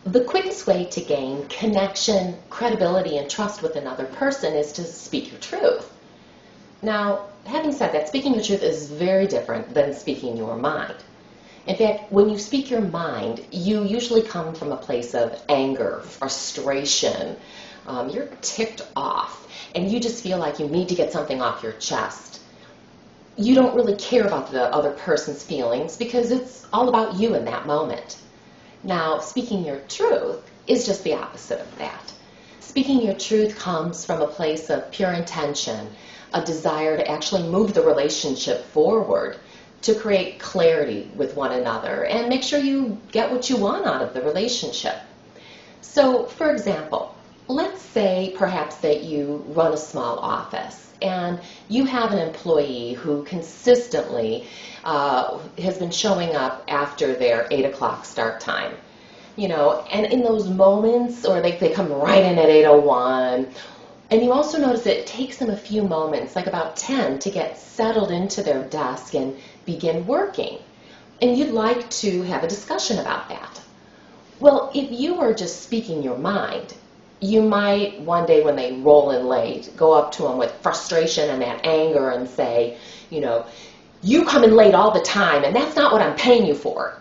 The quickest way to gain connection, credibility, and trust with another person is to speak your truth. Now, having said that, speaking your truth is very different than speaking your mind. In fact, when you speak your mind, you usually come from a place of anger, frustration. You're ticked off, and you just feel like you need to get something off your chest. You don't really care about the other person's feelings because it's all about you in that moment. Now, speaking your truth is just the opposite of that. Speaking your truth comes from a place of pure intention, a desire to actually move the relationship forward, to create clarity with one another and make sure you get what you want out of the relationship. So, for example, let's say perhaps that you run a small office and you have an employee who consistently has been showing up after their 8 o'clock start time. And in those moments, or they come right in at 8:01, and you also notice that it takes them a few moments, like about 10, to get settled into their desk and begin working. And you'd like to have a discussion about that. Well, if you were just speaking your mind, you might one day when they roll in late, go up to them with frustration and that anger and say, you come in late all the time and that's not what I'm paying you for.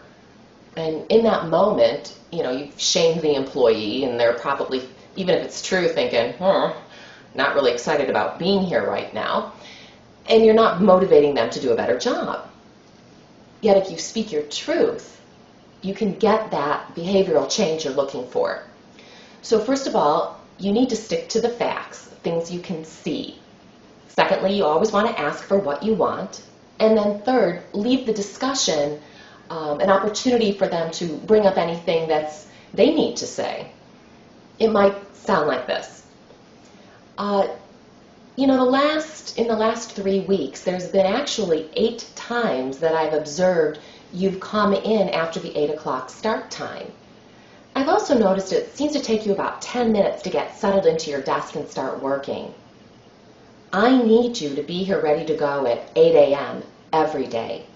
And in that moment, you've shamed the employee and they're probably, even if it's true, thinking, not really excited about being here right now. And you're not motivating them to do a better job. Yet if you speak your truth, you can get that behavioral change you're looking for. So first of all, you need to stick to the facts, things you can see. Secondly, you always want to ask for what you want. And then third, leave the discussion an opportunity for them to bring up anything they need to say. It might sound like this. In the last 3 weeks, there's been actually 8 times that I've observed you've come in after the 8 o'clock start time. I've also noticed it seems to take you about 10 minutes to get settled into your desk and start working. I need you to be here ready to go at 8 a.m. every day.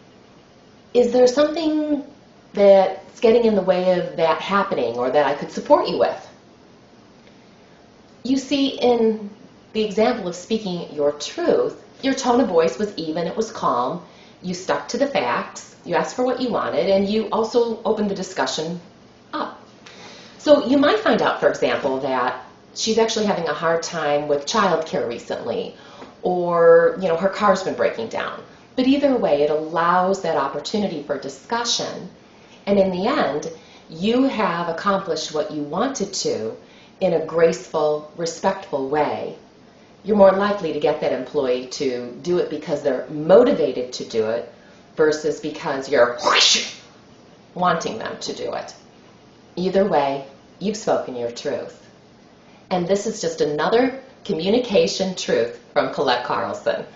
Is there something that's getting in the way of that happening or that I could support you with? You see, in the example of speaking your truth, your tone of voice was even, it was calm, you stuck to the facts, you asked for what you wanted, and you also opened the discussion up. So you might find out, for example, that she's actually having a hard time with childcare recently, or her car's been breaking down. But either way, it allows that opportunity for discussion, and in the end, you have accomplished what you wanted to in a graceful, respectful way. You're more likely to get that employee to do it because they're motivated to do it versus because you're wanting them to do it. Either way, you've spoken your truth. And this is just another communication truth from Colette Carlson.